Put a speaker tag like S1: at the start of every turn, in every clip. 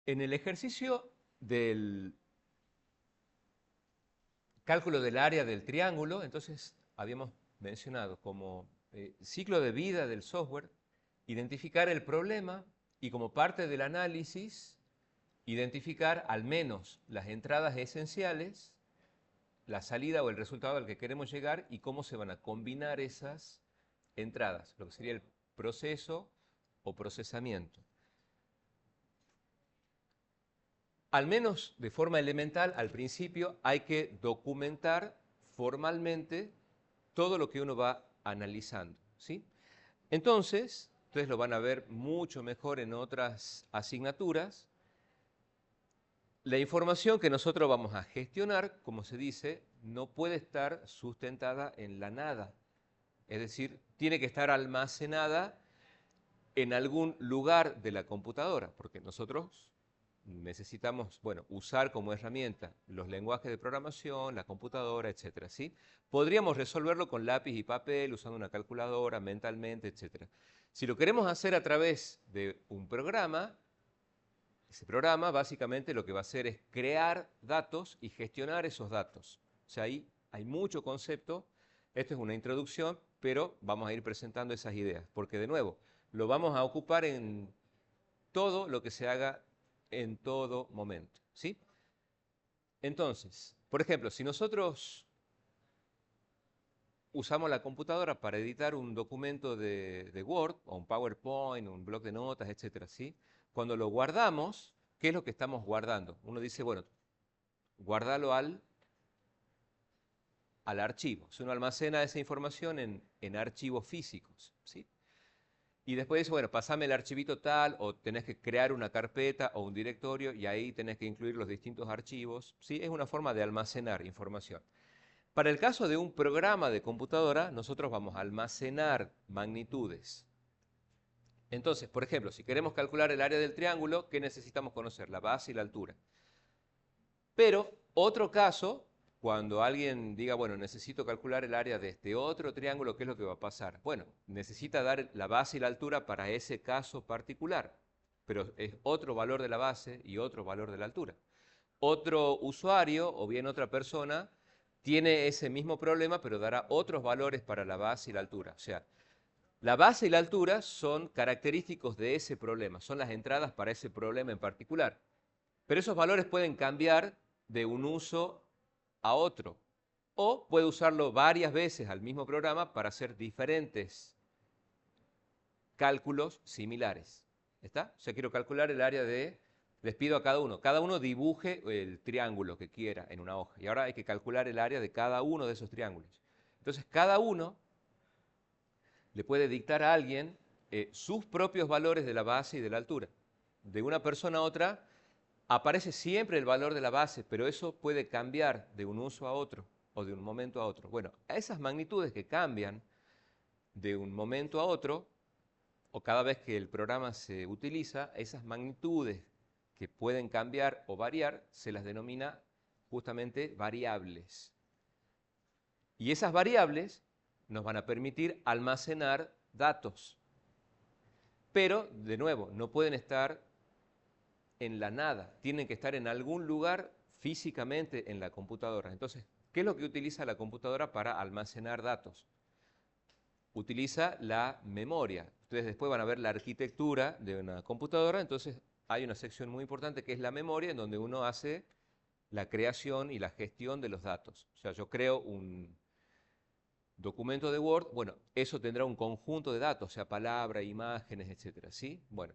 S1: En el ejercicio del cálculo del área del triángulo, entonces habíamos mencionado como ciclo de vida del software, identificar el problema y como parte del análisis, identificar al menos las entradas esenciales, la salida o el resultado al que queremos llegar y cómo se van a combinar esas entradas, lo que sería el proceso o procesamiento. Al menos de forma elemental, al principio, hay que documentar formalmente todo lo que uno va analizando, ¿sí? Entonces, ustedes lo van a ver mucho mejor en otras asignaturas. La información que nosotros vamos a gestionar, como se dice, no puede estar sustentada en la nada. Es decir, tiene que estar almacenada en algún lugar de la computadora, porque nosotros necesitamos, bueno, usar como herramienta los lenguajes de programación, la computadora, etcétera, ¿sí? Podríamos resolverlo con lápiz y papel, usando una calculadora, mentalmente, etcétera. Si lo queremos hacer a través de un programa, ese programa básicamente lo que va a hacer es crear datos y gestionar esos datos. O sea, ahí hay mucho concepto. Esto es una introducción, pero vamos a ir presentando esas ideas, porque de nuevo, lo vamos a ocupar en todo lo que se haga en todo momento, ¿sí? Entonces, por ejemplo, si nosotros usamos la computadora para editar un documento de Word, o un PowerPoint, un bloc de notas, etcétera, ¿sí? Cuando lo guardamos, ¿qué es lo que estamos guardando? Uno dice, bueno, guardalo al archivo. Si uno almacena esa información en archivos físicos, ¿sí? Y después dice, bueno, pasame el archivito tal, o tenés que crear una carpeta o un directorio, y ahí tenés que incluir los distintos archivos, ¿sí? Es una forma de almacenar información. Para el caso de un programa de computadora, nosotros vamos a almacenar magnitudes. Entonces, por ejemplo, si queremos calcular el área del triángulo, ¿qué necesitamos conocer? La base y la altura. Pero otro caso, cuando alguien diga, bueno, necesito calcular el área de este otro triángulo, ¿qué es lo que va a pasar? Bueno, necesita dar la base y la altura para ese caso particular, pero es otro valor de la base y otro valor de la altura. Otro usuario o bien otra persona tiene ese mismo problema, pero dará otros valores para la base y la altura. O sea, la base y la altura son característicos de ese problema, son las entradas para ese problema en particular. Pero esos valores pueden cambiar de un uso a otro. O puede usarlo varias veces al mismo programa para hacer diferentes cálculos similares. ¿Está? O sea, quiero calcular el área de... Les pido a cada uno. Cada uno dibuje el triángulo que quiera en una hoja. Y ahora hay que calcular el área de cada uno de esos triángulos. Entonces, cada uno le puede dictar a alguien sus propios valores de la base y de la altura. De una persona a otra aparece siempre el valor de la base, pero eso puede cambiar de un uso a otro o de un momento a otro. Bueno, a esas magnitudes que cambian de un momento a otro, o cada vez que el programa se utiliza, esas magnitudes que pueden cambiar o variar, se las denomina justamente variables. Y esas variables nos van a permitir almacenar datos. Pero, de nuevo, no pueden estar en la nada, tienen que estar en algún lugar físicamente en la computadora. Entonces, ¿qué es lo que utiliza la computadora para almacenar datos? Utiliza la memoria. Ustedes después van a ver la arquitectura de una computadora, entonces hay una sección muy importante que es la memoria, en donde uno hace la creación y la gestión de los datos. O sea, yo creo un documento de Word, bueno, eso tendrá un conjunto de datos, o sea, palabras, imágenes, etcétera, ¿sí? Bueno,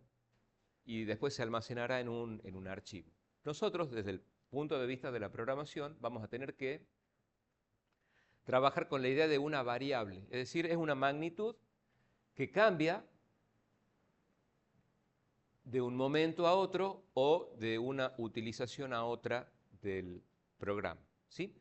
S1: y después se almacenará en un archivo. Nosotros, desde el punto de vista de la programación, vamos a tener que trabajar con la idea de una variable, es decir, es una magnitud que cambia de un momento a otro o de una utilización a otra del programa, ¿sí?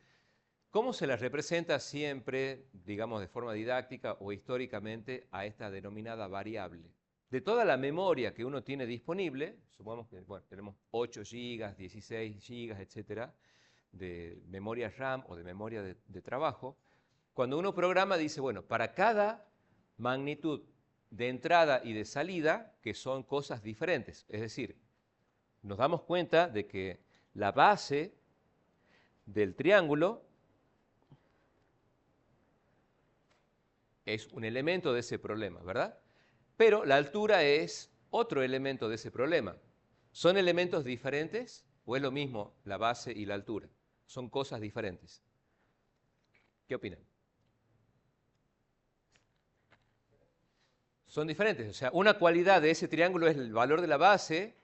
S1: ¿Cómo se la representa siempre, digamos, de forma didáctica o históricamente a esta denominada variable? De toda la memoria que uno tiene disponible, supongamos que bueno, tenemos 8 GB, 16 GB, etcétera, de memoria RAM o de memoria de trabajo, cuando uno programa dice, bueno, para cada magnitud de entrada y de salida, que son cosas diferentes, es decir, nos damos cuenta de que la base del triángulo es un elemento de ese problema, ¿verdad? Pero la altura es otro elemento de ese problema. ¿Son elementos diferentes o es lo mismo la base y la altura? Son cosas diferentes. ¿Qué opinan? Son diferentes. O sea, una cualidad de ese triángulo es el valor de la base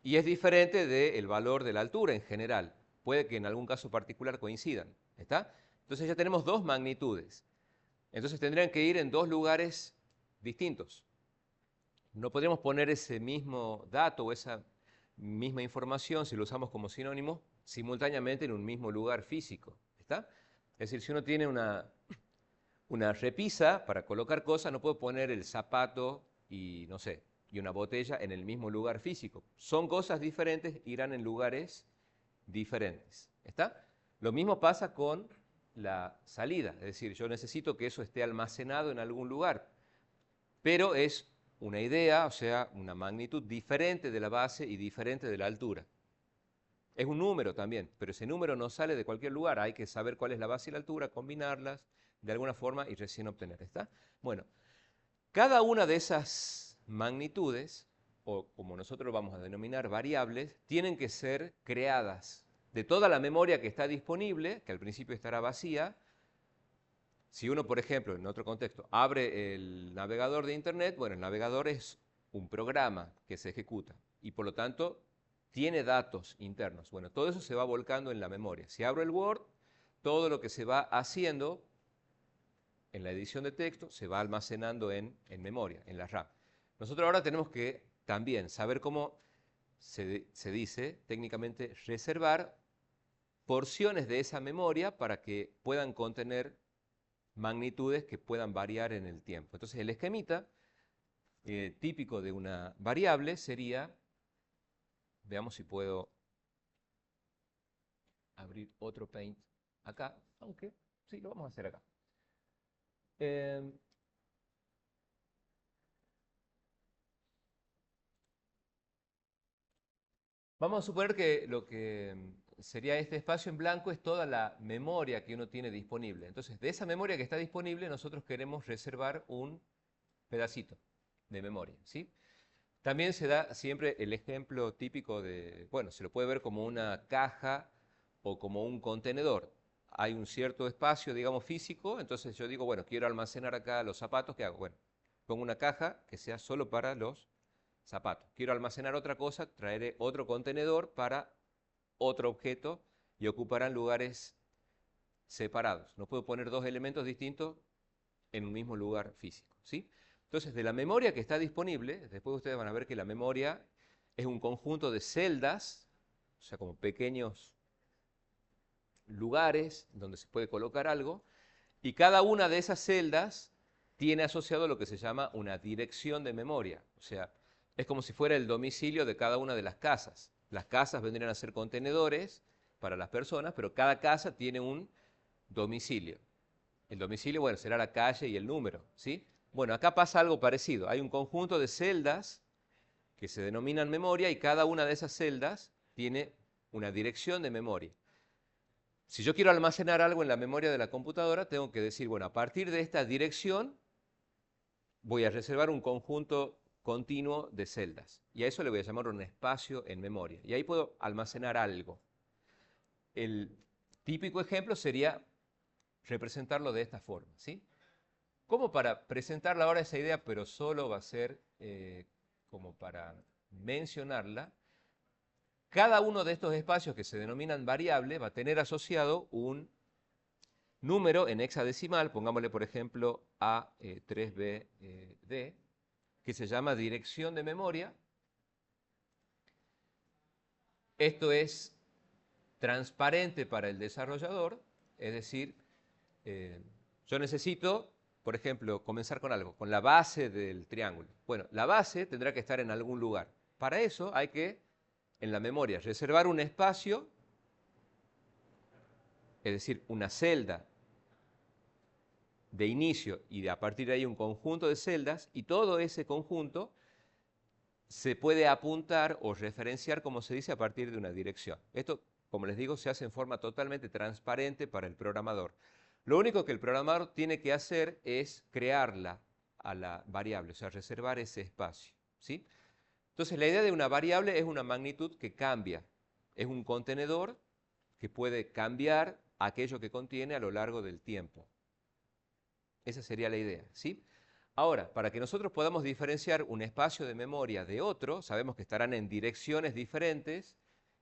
S1: y es diferente del valor de la altura en general. Puede que en algún caso particular coincidan. ¿Está? Entonces ya tenemos dos magnitudes. Entonces tendrían que ir en dos lugares distintos. No podríamos poner ese mismo dato o esa misma información, si lo usamos como sinónimo, simultáneamente en un mismo lugar físico. ¿Está? Es decir, si uno tiene una repisa para colocar cosas, no puedo poner el zapato y, no sé, y una botella en el mismo lugar físico. Son cosas diferentes, irán en lugares diferentes. ¿Está? Lo mismo pasa con la salida, es decir, yo necesito que eso esté almacenado en algún lugar, pero es una idea, o sea, una magnitud diferente de la base y diferente de la altura. Es un número también, pero ese número no sale de cualquier lugar, hay que saber cuál es la base y la altura, combinarlas de alguna forma y recién obtener. ¿Está? Bueno, cada una de esas magnitudes, o como nosotros vamos a denominar variables, tienen que ser creadas de toda la memoria que está disponible, que al principio estará vacía. Si uno, por ejemplo, en otro contexto, abre el navegador de Internet, bueno, el navegador es un programa que se ejecuta y por lo tanto tiene datos internos. Bueno, todo eso se va volcando en la memoria. Si abro el Word, todo lo que se va haciendo en la edición de texto se va almacenando en memoria, en la RAM. Nosotros ahora tenemos que también saber cómo se dice técnicamente reservar porciones de esa memoria para que puedan contener magnitudes que puedan variar en el tiempo. Entonces el esquemita típico de una variable sería, veamos si puedo abrir otro Paint acá, aunque sí, lo vamos a hacer acá. Vamos a suponer que lo que sería este espacio en blanco es toda la memoria que uno tiene disponible. Entonces, de esa memoria que está disponible, nosotros queremos reservar un pedacito de memoria, ¿sí? También se da siempre el ejemplo típico de, bueno, se lo puede ver como una caja o como un contenedor. Hay un cierto espacio, digamos, físico, entonces yo digo, bueno, quiero almacenar acá los zapatos, ¿qué hago? Bueno, pongo una caja que sea solo para los zapatos. Quiero almacenar otra cosa, traeré otro contenedor para otro objeto y ocuparán lugares separados. No puedo poner dos elementos distintos en un mismo lugar físico, ¿sí? Entonces, de la memoria que está disponible, después ustedes van a ver que la memoria es un conjunto de celdas, o sea, como pequeños lugares donde se puede colocar algo, y cada una de esas celdas tiene asociado lo que se llama una dirección de memoria, o sea, es como si fuera el domicilio de cada una de las casas. Las casas vendrían a ser contenedores para las personas, pero cada casa tiene un domicilio. El domicilio, bueno, será la calle y el número, ¿sí? Bueno, acá pasa algo parecido. Hay un conjunto de celdas que se denominan memoria y cada una de esas celdas tiene una dirección de memoria. Si yo quiero almacenar algo en la memoria de la computadora, tengo que decir, bueno, a partir de esta dirección voy a reservar un conjunto continuo de celdas. Y a eso le voy a llamar un espacio en memoria. Y ahí puedo almacenar algo. El típico ejemplo sería representarlo de esta forma, ¿sí? Como para presentarla ahora esa idea, pero solo va a ser como para mencionarla, cada uno de estos espacios que se denominan variable va a tener asociado un número en hexadecimal, pongámosle por ejemplo A3BD, que se llama dirección de memoria. Esto es transparente para el desarrollador, es decir, yo necesito, por ejemplo, comenzar con algo, con la base del triángulo. Bueno, la base tendrá que estar en algún lugar. Para eso hay que, en la memoria, reservar un espacio, es decir, una celda de inicio y a partir de ahí un conjunto de celdas, y todo ese conjunto se puede apuntar o referenciar, como se dice, a partir de una dirección. Esto, como les digo, se hace en forma totalmente transparente para el programador. Lo único que el programador tiene que hacer es crearla a la variable, o sea, reservar ese espacio, ¿sí? Entonces, la idea de una variable es una magnitud que cambia. Es un contenedor que puede cambiar aquello que contiene a lo largo del tiempo. Esa sería la idea, ¿sí? Ahora, para que nosotros podamos diferenciar un espacio de memoria de otro, sabemos que estarán en direcciones diferentes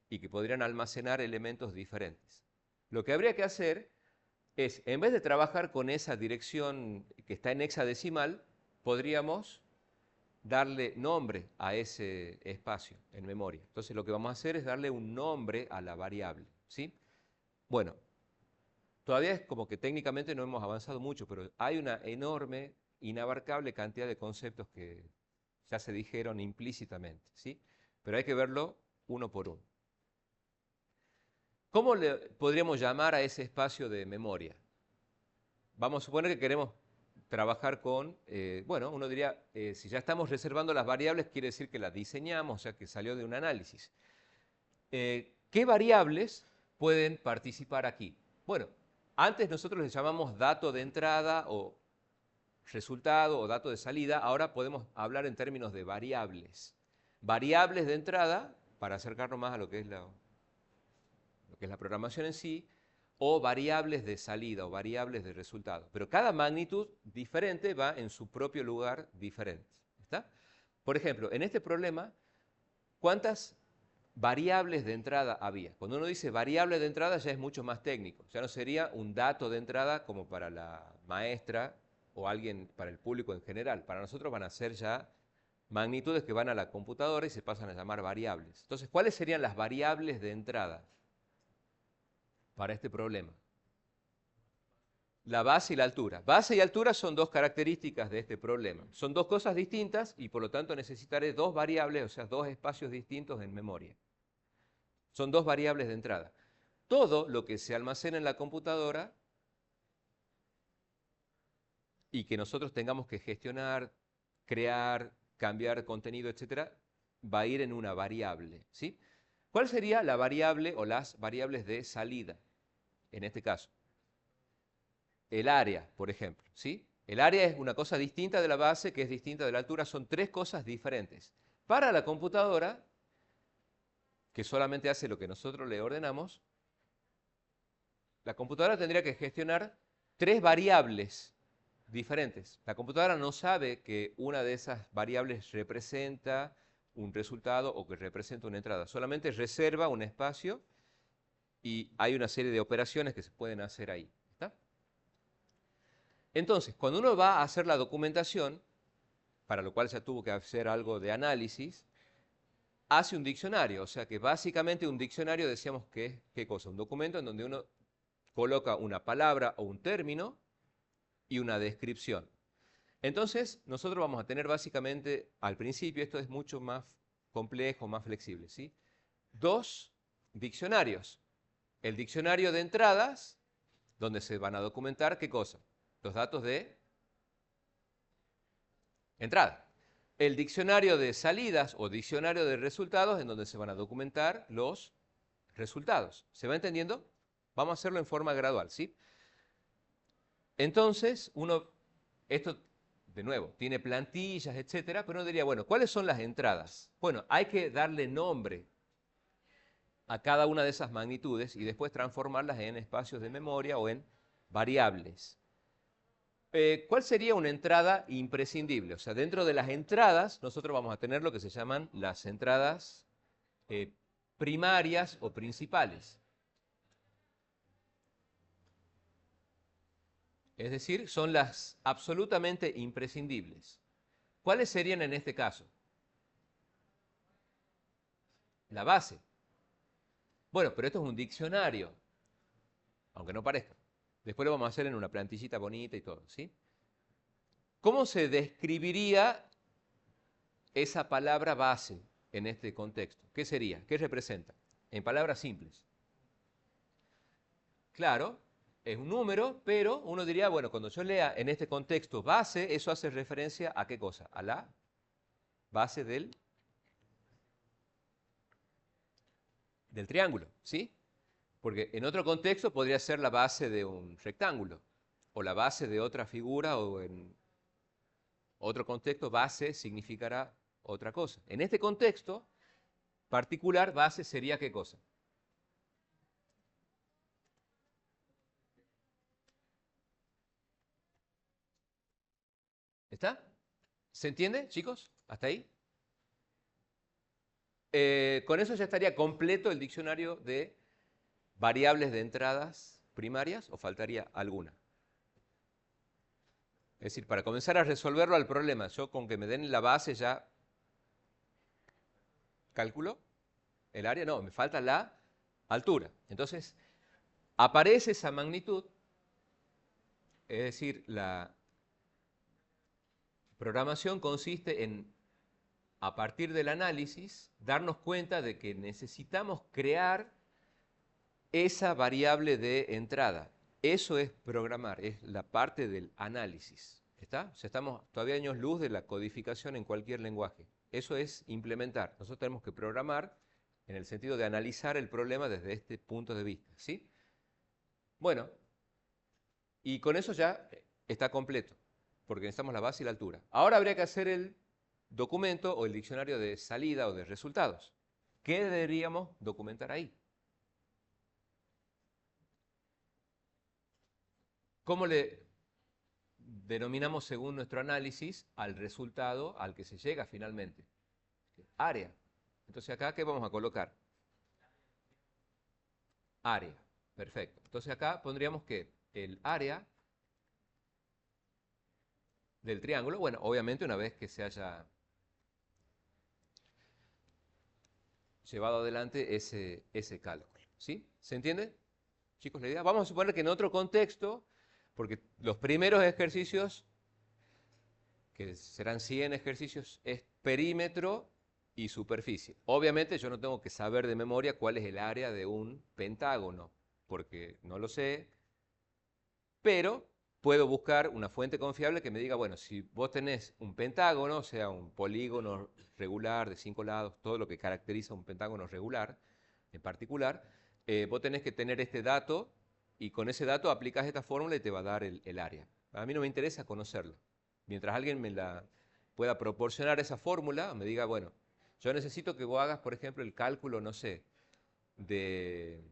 S1: y que podrían almacenar elementos diferentes. Lo que habría que hacer es, en vez de trabajar con esa dirección que está en hexadecimal, podríamos darle nombre a ese espacio en memoria. Entonces lo que vamos a hacer es darle un nombre a la variable, ¿sí? Bueno, todavía es como que técnicamente no hemos avanzado mucho, pero hay una enorme, inabarcable cantidad de conceptos que ya se dijeron implícitamente, ¿sí? Pero hay que verlo uno por uno. ¿Cómo le podríamos llamar a ese espacio de memoria? Vamos a suponer que queremos trabajar con, bueno, uno diría, si ya estamos reservando las variables, quiere decir que las diseñamos, o sea, que salió de un análisis. ¿Qué variables pueden participar aquí? Bueno, antes nosotros les llamamos dato de entrada o resultado o dato de salida, ahora podemos hablar en términos de variables. Variables de entrada, para acercarnos más a lo que es la programación en sí, o variables de salida o variables de resultado. Pero cada magnitud diferente va en su propio lugar diferente. ¿Está? Por ejemplo, en este problema, ¿cuántas variables de entrada había? Cuando uno dice variable de entrada ya es mucho más técnico. Ya no sería un dato de entrada como para la maestra o alguien, para el público en general. Para nosotros van a ser ya magnitudes que van a la computadora y se pasan a llamar variables. Entonces, ¿cuáles serían las variables de entrada para este problema? La base y la altura. Base y altura son dos características de este problema. Son dos cosas distintas y por lo tanto necesitaré dos variables, o sea, dos espacios distintos en memoria. Son dos variables de entrada. Todo lo que se almacena en la computadora y que nosotros tengamos que gestionar, crear, cambiar contenido, etcétera, va a ir en una variable, ¿sí? ¿Cuál sería la variable o las variables de salida en este caso? El área, por ejemplo, ¿sí? El área es una cosa distinta de la base, que es distinta de la altura, son tres cosas diferentes. Para la computadora, que solamente hace lo que nosotros le ordenamos, la computadora tendría que gestionar tres variables diferentes. La computadora no sabe que una de esas variables representa un resultado o que representa una entrada. Solamente reserva un espacio y hay una serie de operaciones que se pueden hacer ahí. ¿Está? Entonces, cuando uno va a hacer la documentación, para lo cual ya tuvo que hacer algo de análisis, hace un diccionario. O sea que básicamente un diccionario decíamos que es, ¿qué cosa? Un documento en donde uno coloca una palabra o un término y una descripción. Entonces, nosotros vamos a tener básicamente, al principio, esto es mucho más complejo, más flexible, ¿sí? Dos diccionarios. El diccionario de entradas, donde se van a documentar, ¿qué cosa? Los datos de entrada. El diccionario de salidas o diccionario de resultados, en donde se van a documentar los resultados. ¿Se va entendiendo? Vamos a hacerlo en forma gradual, ¿sí? Entonces, esto, de nuevo, tiene plantillas, etcétera, pero uno diría, bueno, ¿cuáles son las entradas? Bueno, hay que darle nombre a cada una de esas magnitudes y después transformarlas en espacios de memoria o en variables. ¿Cuál sería una entrada imprescindible? O sea, dentro de las entradas nosotros vamos a tener lo que se llaman las entradas primarias o principales. Es decir, son las absolutamente imprescindibles. ¿Cuáles serían en este caso? La base. Bueno, pero esto es un diccionario, aunque no parezca. Después lo vamos a hacer en una plantillita bonita y todo, ¿sí? ¿Cómo se describiría esa palabra base en este contexto? ¿Qué sería? ¿Qué representa? En palabras simples. Claro, es un número, pero uno diría, bueno, cuando yo lea en este contexto base, eso hace referencia a qué cosa? A la base del del triángulo, ¿sí? Porque en otro contexto podría ser la base de un rectángulo, o la base de otra figura, o en otro contexto base significará otra cosa. En este contexto particular, base sería ¿qué cosa? ¿Está? ¿Se entiende, chicos? ¿Hasta ahí? Con eso ya estaría completo el diccionario de variables de entradas primarias, o faltaría alguna. Es decir, para comenzar a resolverlo al problema, yo con que me den la base ya calculo el área, no, me falta la altura. Entonces, aparece esa magnitud, es decir, la programación consiste en, a partir del análisis, darnos cuenta de que necesitamos crear esa variable de entrada. Eso es programar, es la parte del análisis. ¿Está? O sea, estamos todavía años luz de la codificación en cualquier lenguaje. Eso es implementar. Nosotros tenemos que programar en el sentido de analizar el problema desde este punto de vista. ¿Sí? Bueno, y con eso ya está completo, porque necesitamos la base y la altura. Ahora habría que hacer el documento o el diccionario de salida o de resultados. ¿Qué deberíamos documentar ahí? ¿Cómo le denominamos según nuestro análisis al resultado al que se llega finalmente? Área. Entonces acá, ¿qué vamos a colocar? Área. Perfecto. Entonces acá pondríamos que el área del triángulo, bueno, obviamente una vez que se haya llevado adelante ese cálculo. ¿Sí? ¿Se entiende, chicos, la idea? Vamos a suponer que en otro contexto, porque los primeros ejercicios, que serán 100 ejercicios, es perímetro y superficie. Obviamente yo no tengo que saber de memoria cuál es el área de un pentágono, porque no lo sé, pero puedo buscar una fuente confiable que me diga, bueno, si vos tenés un pentágono, o sea, un polígono regular de 5 lados, todo lo que caracteriza un pentágono regular en particular, vos tenés que tener este dato y con ese dato aplicás esta fórmula y te va a dar el área. A mí no me interesa conocerlo. Mientras alguien me la pueda proporcionar esa fórmula, me diga, bueno, yo necesito que vos hagas, por ejemplo, el cálculo, no sé, de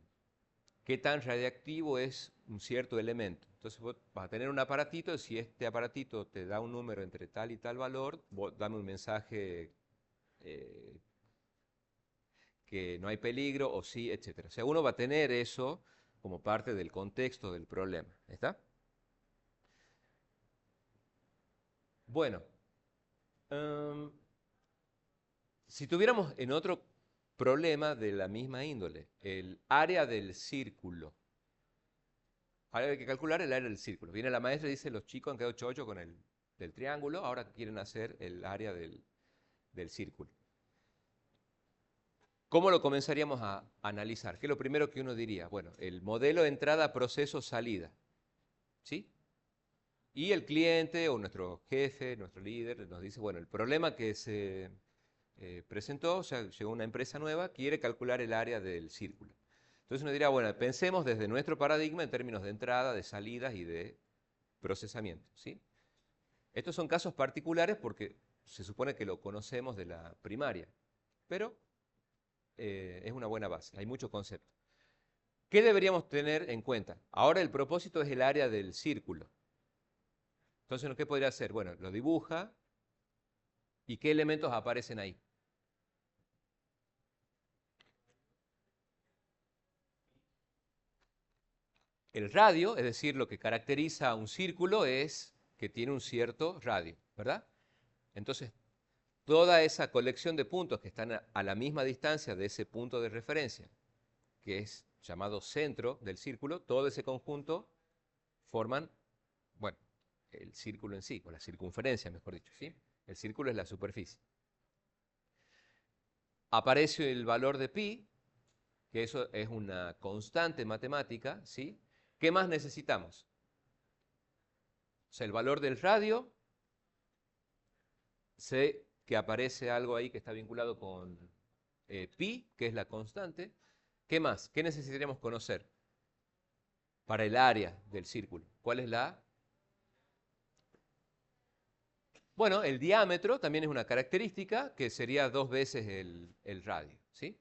S1: qué tan radiactivo es un cierto elemento. Entonces vos vas a tener un aparatito, si este aparatito te da un número entre tal y tal valor, vos dame un mensaje eh, que no hay peligro o sí, etc. O sea, uno va a tener eso como parte del contexto del problema. ¿Está? Bueno, um, si tuviéramos en otro problema de la misma índole, el área del círculo. Ahora hay que calcular el área del círculo. Viene la maestra y dice, los chicos han quedado chochos con el del triángulo, ahora quieren hacer el área del círculo. ¿Cómo lo comenzaríamos a analizar? ¿Qué es lo primero que uno diría? Bueno, el modelo de entrada, proceso, salida. ¿Sí? Y el cliente o nuestro jefe, nuestro líder, nos dice, bueno, el problema que se presentó, o sea, llegó una empresa nueva, quiere calcular el área del círculo. Entonces uno dirá, bueno, pensemos desde nuestro paradigma en términos de entrada, de salidas y de procesamiento. ¿Sí? Estos son casos particulares porque se supone que lo conocemos de la primaria, pero es una buena base, hay muchos conceptos. ¿Qué deberíamos tener en cuenta? Ahora el propósito es el área del círculo. Entonces, ¿qué podría hacer? Bueno, lo dibuja y ¿qué elementos aparecen ahí? El radio, es decir, lo que caracteriza a un círculo es que tiene un cierto radio, ¿verdad? Entonces, toda esa colección de puntos que están a la misma distancia de ese punto de referencia, que es llamado centro del círculo, todo ese conjunto forman, bueno, el círculo en sí, o la circunferencia, mejor dicho, ¿sí? El círculo es la superficie. Aparece el valor de pi, que eso es una constante matemática, ¿sí? ¿Qué más necesitamos? O sea, el valor del radio, sé que aparece algo ahí que está vinculado con pi, que es la constante, ¿Qué más? ¿Qué necesitaríamos conocer para el área del círculo? ¿Cuál es la? Bueno, el diámetro también es una característica que sería 2 veces el radio, ¿sí?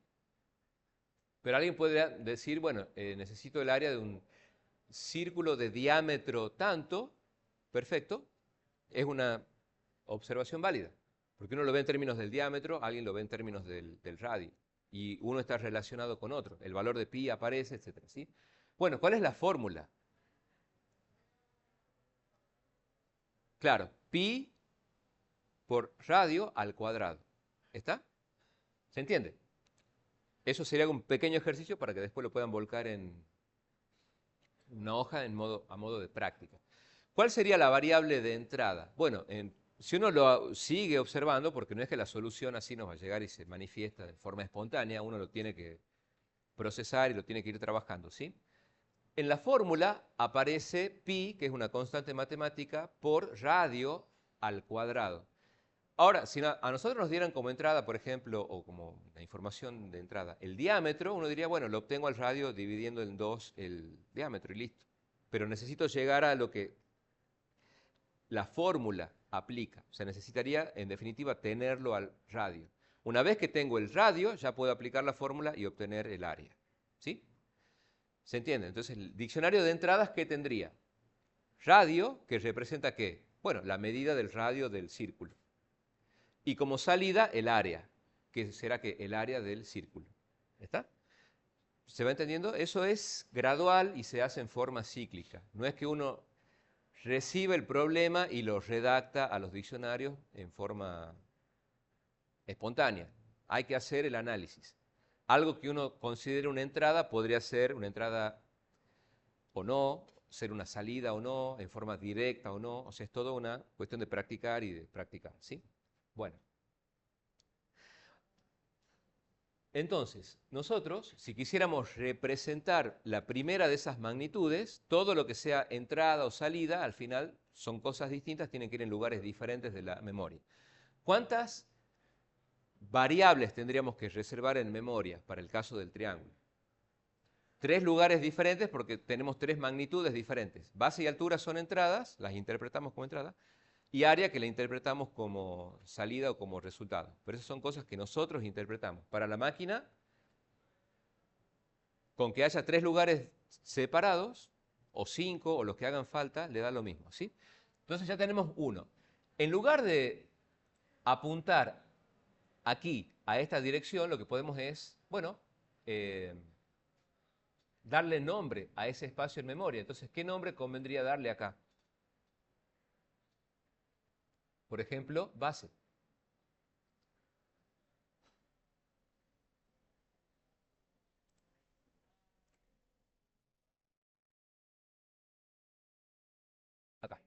S1: Pero alguien podría decir, bueno, necesito el área de un círculo de diámetro tanto, perfecto, es una observación válida, porque uno lo ve en términos del diámetro, alguien lo ve en términos del radio, y uno está relacionado con otro, el valor de pi aparece, etcétera, ¿sí? Bueno, ¿cuál es la fórmula? Claro, pi por radio al cuadrado. ¿Está? ¿Se entiende? Eso sería un pequeño ejercicio para que después lo puedan volcar en una hoja a modo de práctica. ¿Cuál sería la variable de entrada? Bueno, si uno lo sigue observando, porque no es que la solución así nos va a llegar y se manifiesta de forma espontánea, uno lo tiene que procesar y lo tiene que ir trabajando, ¿sí? En la fórmula aparece pi, que es una constante matemática, por radio al cuadrado. Ahora, si a nosotros nos dieran como entrada, por ejemplo, o como la información de entrada, el diámetro, uno diría, bueno, lo obtengo al radio dividiendo en 2 el diámetro y listo. Pero necesito llegar a lo que la fórmula aplica. O sea, necesitaría, en definitiva, tenerlo al radio. Una vez que tengo el radio, ya puedo aplicar la fórmula y obtener el área. ¿Sí? ¿Se entiende? Entonces, el diccionario de entradas, ¿qué tendría? Radio, que representa ¿qué? Bueno, la medida del radio del círculo. Y como salida, el área, que será que el área del círculo. ¿Está? ¿Se va entendiendo? Eso es gradual y se hace en forma cíclica. No es que uno recibe el problema y lo redacta a los diccionarios en forma espontánea. Hay que hacer el análisis. Algo que uno considere una entrada podría ser una entrada o no, ser una salida o no, en forma directa o no. O sea, es toda una cuestión de practicar y de practicar. ¿Sí? Bueno. Entonces, nosotros, si quisiéramos representar la primera de esas magnitudes, todo lo que sea entrada o salida, al final son cosas distintas, tienen que ir en lugares diferentes de la memoria. ¿Cuántas variables tendríamos que reservar en memoria para el caso del triángulo? 3 lugares diferentes porque tenemos 3 magnitudes diferentes. Base y altura son entradas, las interpretamos como entrada, y área que la interpretamos como salida o como resultado. Pero esas son cosas que nosotros interpretamos. Para la máquina, con que haya 3 lugares separados, o 5, o los que hagan falta, le da lo mismo, ¿sí? Entonces ya tenemos uno. En lugar de apuntar aquí a esta dirección, lo que podemos es, bueno, darle nombre a ese espacio en memoria. Entonces, ¿qué nombre convendría darle acá? Por ejemplo, base. Acá.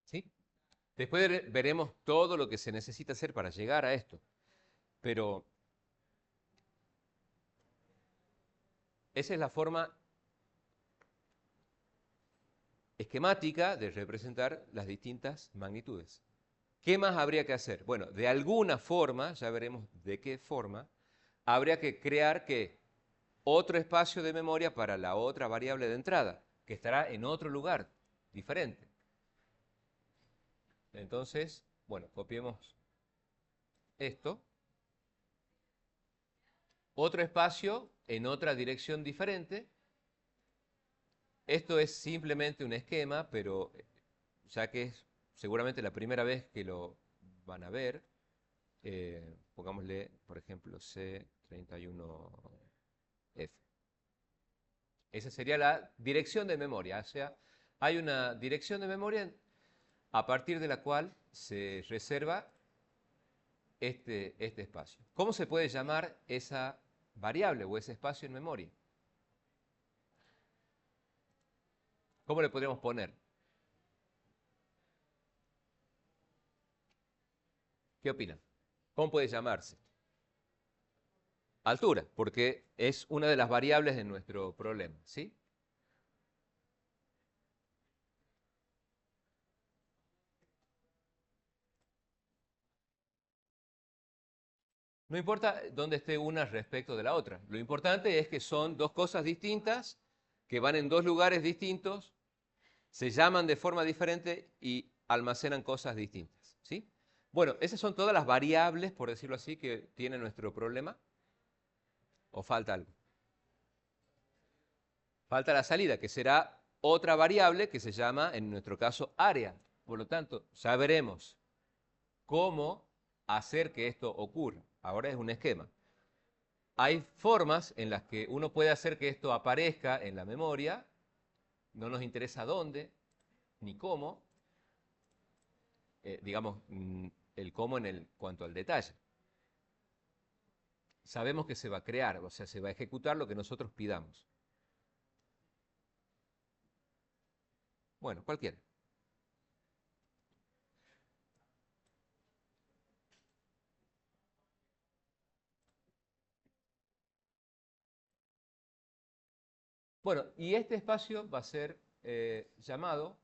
S1: ¿Sí? Después veremos todo lo que se necesita hacer para llegar a esto. Pero esa es la forma esquemática de representar las distintas magnitudes. ¿Qué más habría que hacer? Bueno, de alguna forma, ya veremos de qué forma, habría que crear ¿qué? Otro espacio de memoria para la otra variable de entrada, que estará en otro lugar, diferente. Entonces, bueno, copiemos esto. Otro espacio en otra dirección diferente. Esto es simplemente un esquema, pero ya que es seguramente la primera vez que lo van a ver, pongámosle, por ejemplo, C31F. Esa sería la dirección de memoria. O sea, hay una dirección de memoria a partir de la cual se reserva este espacio. ¿Cómo se puede llamar esa variable o ese espacio en memoria? ¿Cómo le podríamos poner? ¿Qué opinan? ¿Cómo puede llamarse? Altura, porque es una de las variables de nuestro problema, ¿sí? No importa dónde esté una respecto de la otra. Lo importante es que son dos cosas distintas, que van en dos lugares distintos, se llaman de forma diferente y almacenan cosas distintas. ¿Sí? Bueno, esas son todas las variables, por decirlo así, que tiene nuestro problema. ¿O falta algo? Falta la salida, que será otra variable que se llama, en nuestro caso, área. Por lo tanto, ya veremos cómo hacer que esto ocurra. Ahora es un esquema. Hay formas en las que uno puede hacer que esto aparezca en la memoria, no nos interesa dónde ni cómo, digamos, el cómo cuanto al detalle. Sabemos que se va a crear, o sea, se va a ejecutar lo que nosotros pidamos. Bueno, cualquiera. Bueno, y este espacio va a ser llamado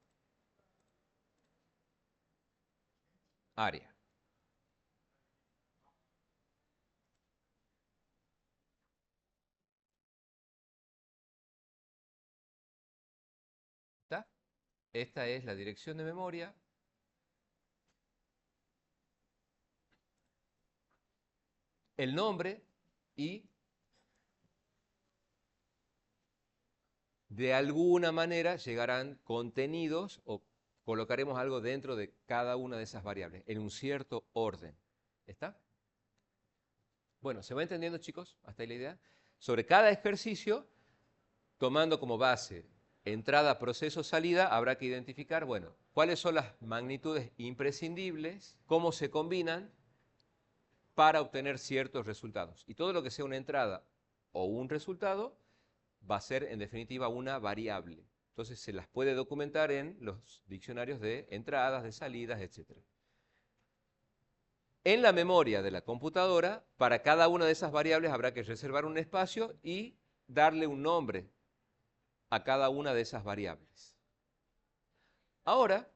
S1: área. ¿Está? Esta es la dirección de memoria. El nombre y de alguna manera llegarán contenidos o colocaremos algo dentro de cada una de esas variables en un cierto orden. ¿Está? Bueno, ¿se va entendiendo, chicos? ¿Hasta ahí la idea? Sobre cada ejercicio, tomando como base entrada, proceso, salida, habrá que identificar, bueno, cuáles son las magnitudes imprescindibles, cómo se combinan para obtener ciertos resultados. Y todo lo que sea una entrada o un resultado va a ser, en definitiva, una variable. Entonces se las puede documentar en los diccionarios de entradas, de salidas, etc. En la memoria de la computadora, para cada una de esas variables habrá que reservar un espacio y darle un nombre a cada una de esas variables. Ahora,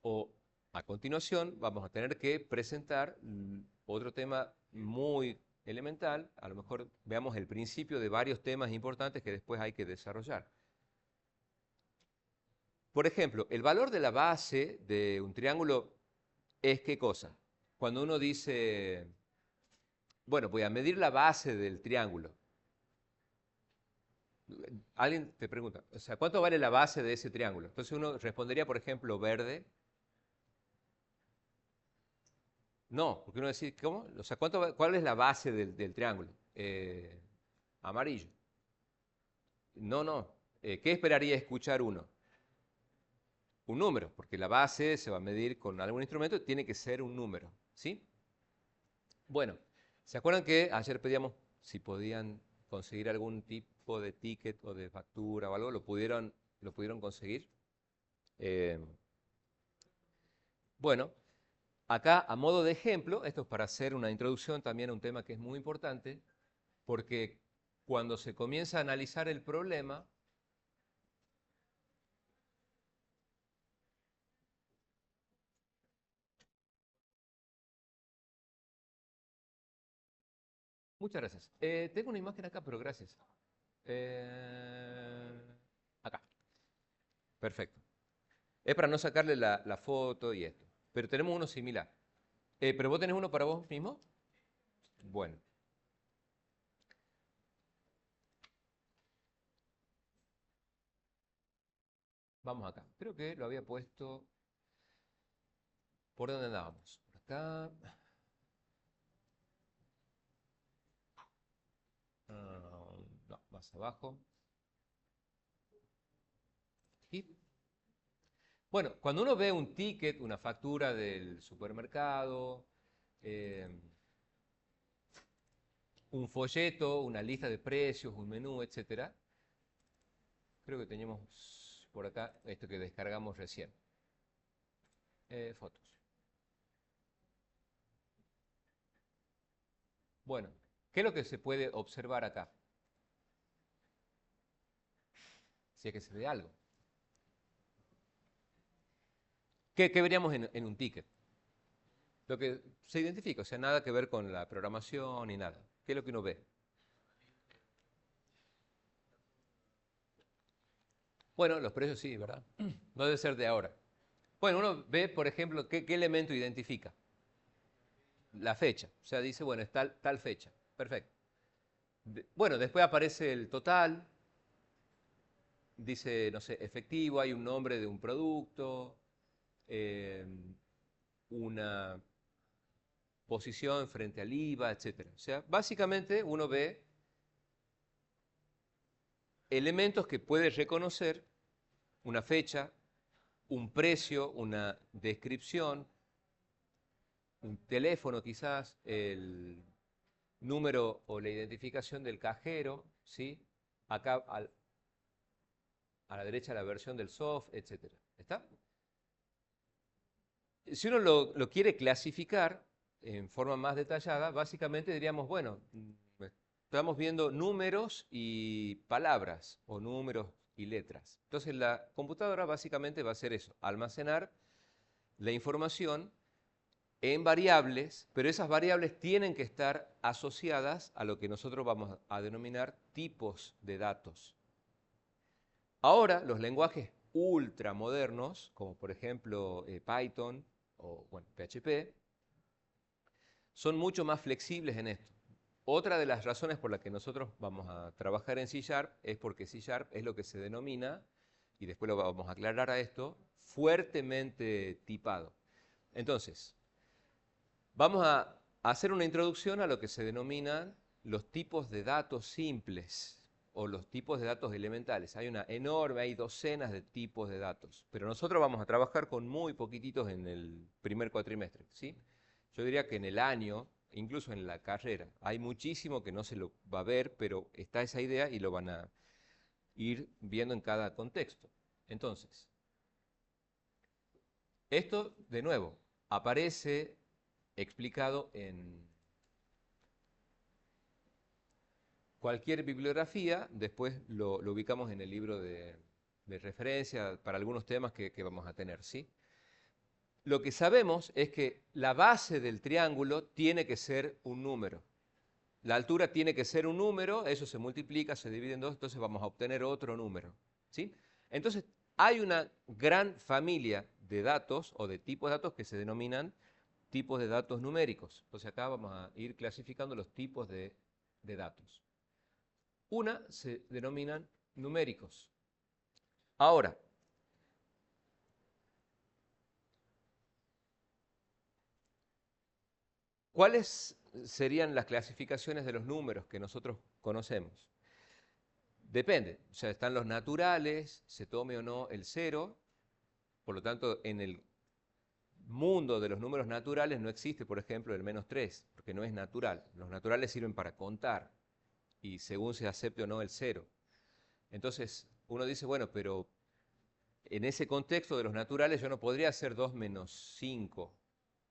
S1: o a continuación, vamos a tener que presentar otro tema muy elemental. A lo mejor veamos el principio de varios temas importantes que después hay que desarrollar. Por ejemplo, el valor de la base de un triángulo es ¿qué cosa? Cuando uno dice, bueno, voy a medir la base del triángulo. Alguien te pregunta, o sea, ¿cuánto vale la base de ese triángulo? Entonces uno respondería, por ejemplo, verde. No, porque uno decir, ¿cómo? O sea, ¿cuál es la base del triángulo? Amarillo. No, no. ¿Qué esperaría escuchar uno? Un número, porque la base se va a medir con algún instrumento, tiene que ser un número, ¿sí? Bueno, ¿se acuerdan que ayer pedíamos si podían conseguir algún tipo de ticket o de factura o algo? ¿Lo pudieron conseguir? Eh, bueno, acá a modo de ejemplo, esto es para hacer una introducción también a un tema que es muy importante, porque cuando se comienza a analizar el problema, muchas gracias. Tengo una imagen acá, pero gracias. Acá, perfecto. Es para no sacarle la foto y esto, pero tenemos uno similar. ¿Pero vos tenés uno para vos mismo? Bueno, vamos acá. Creo que lo había puesto. ¿Por dónde andábamos? Por acá. No, más abajo. Y, bueno, cuando uno ve un ticket, una factura del supermercado, eh, un folleto, una lista de precios, un menú, etcétera, creo que teníamos por acá esto que descargamos recién. Fotos. Bueno, ¿qué es lo que se puede observar acá? Si es que se ve algo. ¿Qué veríamos en un ticket? Lo que se identifica, o sea, nada que ver con la programación ni nada. ¿Qué es lo que uno ve? Bueno, los precios sí, ¿verdad? No debe ser de ahora. Bueno, uno ve, por ejemplo, qué elemento identifica. La fecha. O sea, dice, bueno, es tal fecha. Perfecto. Bueno, después aparece el total, dice, no sé, efectivo, hay un nombre de un producto, eh, una posición frente al IVA, etcétera. O sea, básicamente uno ve elementos que puede reconocer, una fecha, un precio, una descripción, un teléfono quizás, el número o la identificación del cajero, ¿sí? Acá a la derecha la versión del soft, etcétera. ¿Está? Si uno lo quiere clasificar en forma más detallada, básicamente diríamos, bueno, estamos viendo números y palabras, o números y letras. Entonces la computadora básicamente va a hacer eso, almacenar la información en variables, pero esas variables tienen que estar asociadas a lo que nosotros vamos a denominar tipos de datos. Ahora, los lenguajes ultramodernos, como por ejemplo Python o bueno, PHP, son mucho más flexibles en esto. Otra de las razones por las que nosotros vamos a trabajar en C Sharp es porque C Sharp es lo que se denomina, y después lo vamos a aclarar a esto, fuertemente tipado. Entonces, vamos a hacer una introducción a lo que se denominan los tipos de datos simples o los tipos de datos elementales. Hay docenas de tipos de datos, pero nosotros vamos a trabajar con muy poquititos en el primer cuatrimestre, ¿sí? Yo diría que en el año, incluso en la carrera, hay muchísimo que no se lo va a ver, pero está esa idea y lo van a ir viendo en cada contexto. Entonces, esto, de nuevo, aparece explicado en cualquier bibliografía, después lo ubicamos en el libro de referencia para algunos temas que vamos a tener, ¿sí? Lo que sabemos es que la base del triángulo tiene que ser un número. La altura tiene que ser un número, eso se multiplica, se divide en dos, entonces vamos a obtener otro número, ¿sí? Entonces, hay una gran familia de datos o de tipos de datos que se denominan tipos de datos numéricos. Entonces acá vamos a ir clasificando los tipos de datos. Una se denominan numéricos. Ahora, ¿cuáles serían las clasificaciones de los números que nosotros conocemos? Depende, o sea, están los naturales, se tome o no el cero, por lo tanto, en el mundo de los números naturales no existe, por ejemplo, el -3, porque no es natural. Los naturales sirven para contar, y según se acepte o no el cero. Entonces, uno dice, bueno, pero en ese contexto de los naturales yo no podría hacer 2 menos 5,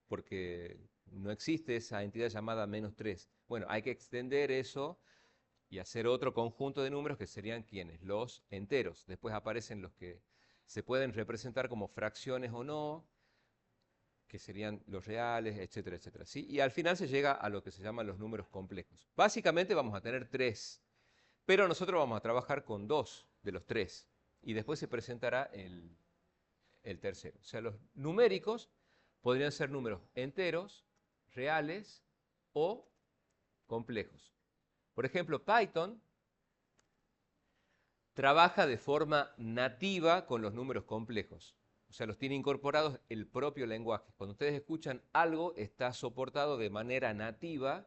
S1: porque no existe esa entidad llamada -3. Bueno, hay que extender eso y hacer otro conjunto de números que serían ¿quiénes? Los enteros. Después aparecen los que se pueden representar como fracciones o no, que serían los reales, etcétera, etcétera. ¿Sí? Y al final se llega a lo que se llaman los números complejos. Básicamente vamos a tener 3, pero nosotros vamos a trabajar con 2 de los 3 y después se presentará el tercero. O sea, los numéricos podrían ser números enteros, reales o complejos. Por ejemplo, Python trabaja de forma nativa con los números complejos. O sea, los tiene incorporados el propio lenguaje. Cuando ustedes escuchan algo, está soportado de manera nativa,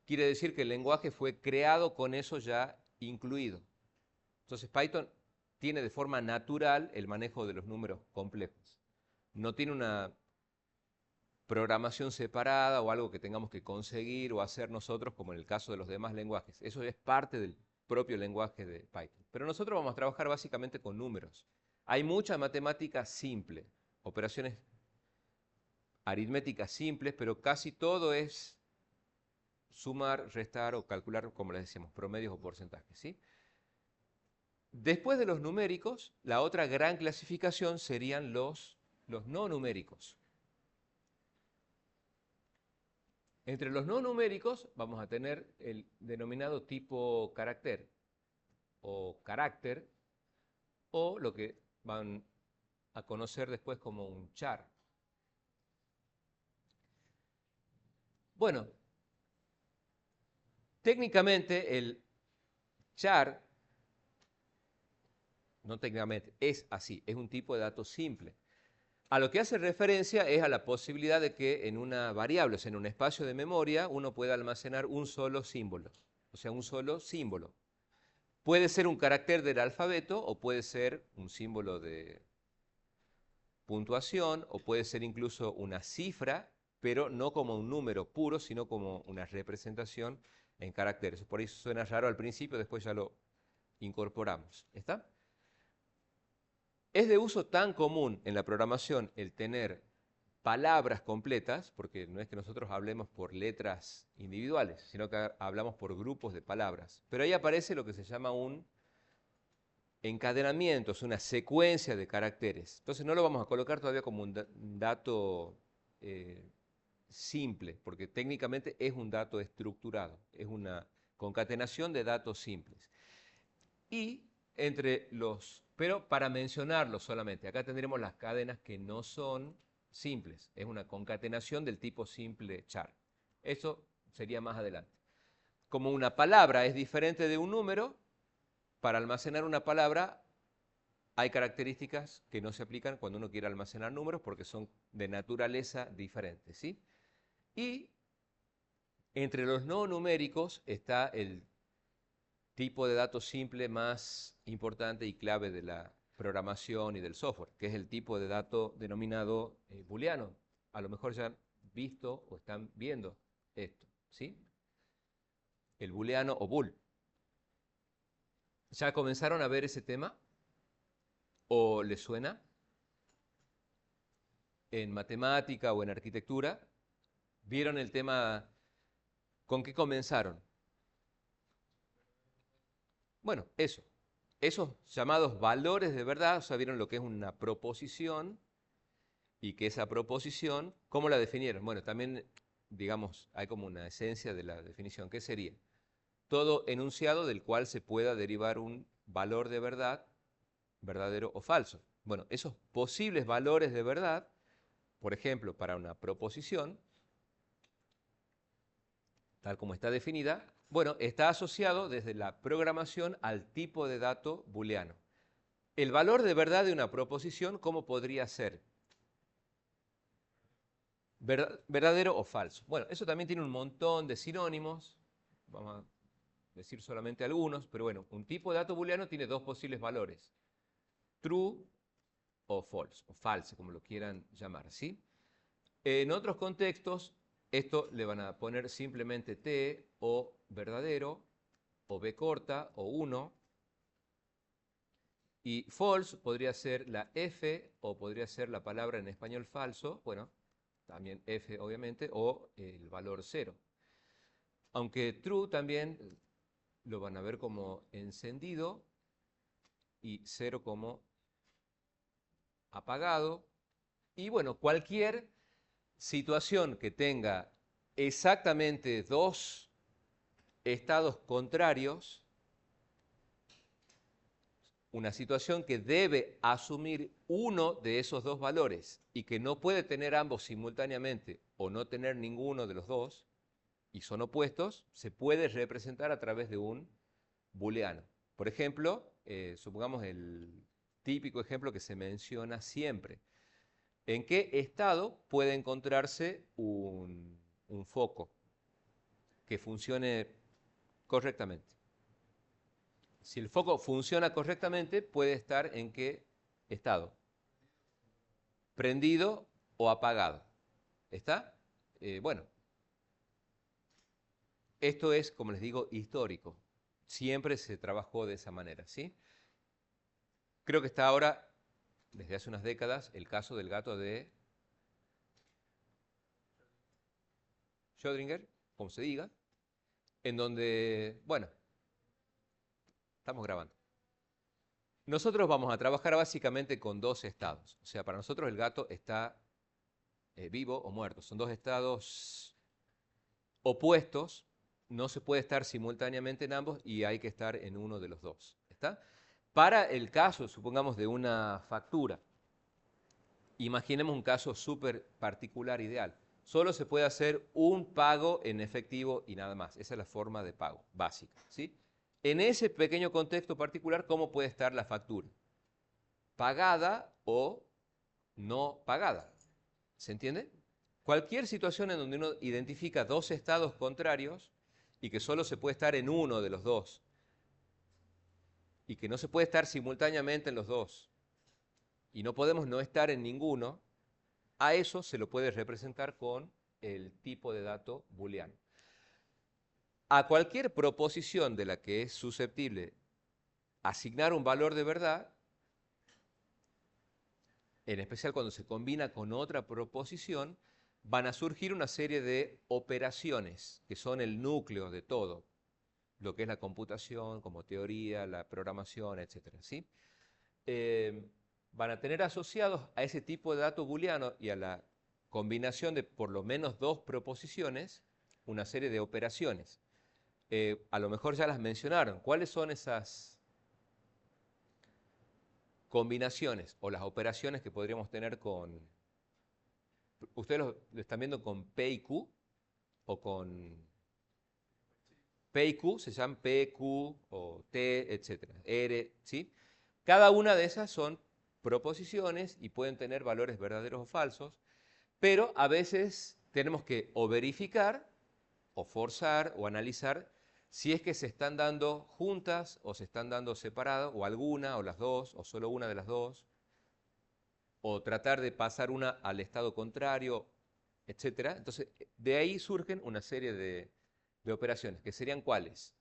S1: quiere decir que el lenguaje fue creado con eso ya incluido. Entonces, Python tiene de forma natural el manejo de los números complejos. No tiene una programación separada o algo que tengamos que conseguir o hacer nosotros, como en el caso de los demás lenguajes. Eso es parte del propio lenguaje de Python. Pero nosotros vamos a trabajar básicamente con números. Hay mucha matemática simple, operaciones aritméticas simples, pero casi todo es sumar, restar o calcular, como les decíamos, promedios o porcentajes, ¿sí? Después de los numéricos, la otra gran clasificación serían los no numéricos. Entre los no numéricos vamos a tener el denominado tipo carácter o carácter, o lo que van a conocer después como un char. Bueno, técnicamente el char, no técnicamente, es así, es un tipo de dato simple. A lo que hace referencia es a la posibilidad de que en una variable, o sea, en un espacio de memoria, uno pueda almacenar un solo símbolo, o sea, un solo símbolo. Puede ser un carácter del alfabeto o puede ser un símbolo de puntuación o puede ser incluso una cifra, pero no como un número puro, sino como una representación en caracteres. Por eso suena raro al principio, después ya lo incorporamos. ¿Está? Es de uso tan común en la programación el tener palabras completas, porque no es que nosotros hablemos por letras individuales, sino que hablamos por grupos de palabras. Pero ahí aparece lo que se llama un encadenamiento, es una secuencia de caracteres. Entonces no lo vamos a colocar todavía como un dato simple, porque técnicamente es un dato estructurado, es una concatenación de datos simples. Y entre los, pero para mencionarlo solamente, acá tendremos las cadenas que no son simples, es una concatenación del tipo simple char. Eso sería más adelante. Como una palabra es diferente de un número, para almacenar una palabra hay características que no se aplican cuando uno quiere almacenar números porque son de naturaleza diferente, ¿sí? Y entre los no numéricos está el tipo de dato simple más importante y clave de la programación y del software, que es el tipo de dato denominado booleano. A lo mejor ya han visto o están viendo esto, ¿sí? El booleano o bool. ¿Ya comenzaron a ver ese tema? ¿O les suena? En matemática o en arquitectura, ¿vieron el tema? ¿Con qué comenzaron? Bueno, eso. Esos llamados valores de verdad, o sea, vieron lo que es una proposición y que esa proposición, ¿cómo la definieron? Bueno, también, digamos, hay como una esencia de la definición. ¿Qué sería? Todo enunciado del cual se pueda derivar un valor de verdad, verdadero o falso. Bueno, esos posibles valores de verdad, por ejemplo, para una proposición, tal como está definida, bueno, está asociado desde la programación al tipo de dato booleano. El valor de verdad de una proposición, ¿cómo podría ser? ¿Verdadero o falso? Bueno, eso también tiene un montón de sinónimos, vamos a decir solamente algunos, pero bueno, un tipo de dato booleano tiene dos posibles valores, true o false, o false, como lo quieran llamar, ¿sí? En otros contextos, esto le van a poner simplemente T o verdadero, o B corta, o 1, y false podría ser la F, o podría ser la palabra en español falso, bueno, también F obviamente, o el valor 0. Aunque true también lo van a ver como encendido y 0 como apagado. Y bueno, cualquier situación que tenga exactamente dos estados contrarios, una situación que debe asumir uno de esos dos valores y que no puede tener ambos simultáneamente o no tener ninguno de los dos, y son opuestos, se puede representar a través de un booleano. Por ejemplo, supongamos el típico ejemplo que se menciona siempre. ¿En qué estado puede encontrarse un foco que funcione correctamente? Si el foco funciona correctamente, puede estar en qué estado. Prendido o apagado. ¿Está? Bueno, esto es, como les digo, histórico. Siempre se trabajó de esa manera, ¿sí? Creo que está ahora, desde hace unas décadas, el caso del gato de Schrödinger, como se diga, en donde, bueno, estamos grabando. Nosotros vamos a trabajar básicamente con dos estados. O sea, para nosotros el gato está vivo o muerto. Son dos estados opuestos, no se puede estar simultáneamente en ambos y hay que estar en uno de los dos. ¿Está? Para el caso, supongamos, de una factura, imaginemos un caso súper particular, ideal. Solo se puede hacer un pago en efectivo y nada más. Esa es la forma de pago básica, ¿sí? En ese pequeño contexto particular, ¿cómo puede estar la factura? Pagada o no pagada. ¿Se entiende? Cualquier situación en donde uno identifica dos estados contrarios y que solo se puede estar en uno de los dos y que no se puede estar simultáneamente en los dos y no podemos no estar en ninguno, a eso se lo puede representar con el tipo de dato booleano. A cualquier proposición de la que es susceptible asignar un valor de verdad, en especial cuando se combina con otra proposición, van a surgir una serie de operaciones que son el núcleo de todo, lo que es la computación, como teoría, la programación, etc. ¿Sí? Van a tener asociados a ese tipo de dato booleano y a la combinación de por lo menos dos proposiciones, una serie de operaciones. A lo mejor ya las mencionaron. ¿Cuáles son esas combinaciones o las operaciones que podríamos tener con... ¿Ustedes lo están viendo con P y Q? ¿O con P y Q? Se llaman P, Q o T, etc. R, ¿sí? Cada una de esas son proposiciones y pueden tener valores verdaderos o falsos, pero a veces tenemos que o verificar, o forzar, o analizar si es que se están dando juntas o se están dando separadas, o alguna, o las dos, o solo una de las dos, o tratar de pasar una al estado contrario, etc. Entonces, de ahí surgen una serie de operaciones, que serían ¿cuáles?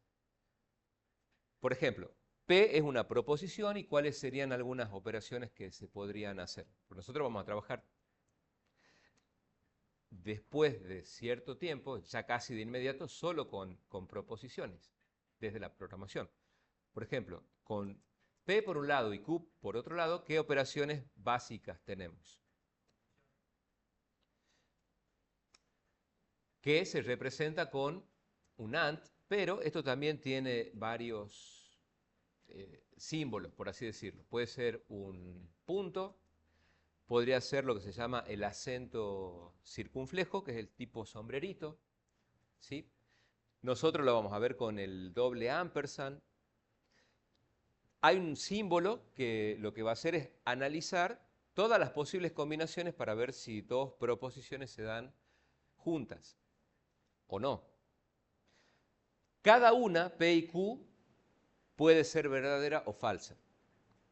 S1: Por ejemplo, P es una proposición y cuáles serían algunas operaciones que se podrían hacer. Pues nosotros vamos a trabajar después de cierto tiempo, ya casi de inmediato, solo con proposiciones, desde la programación. Por ejemplo, con P por un lado y Q por otro lado, ¿qué operaciones básicas tenemos? Que se representa con un AND, pero esto también tiene varios símbolos, por así decirlo. Puede ser un punto, podría ser lo que se llama el acento circunflejo, que es el tipo sombrerito, ¿sí? Nosotros lo vamos a ver con el doble ampersand. Hay un símbolo que lo que va a hacer es analizar todas las posibles combinaciones para ver si dos proposiciones se dan juntas o no. Cada una, P y Q, puede ser verdadera o falsa.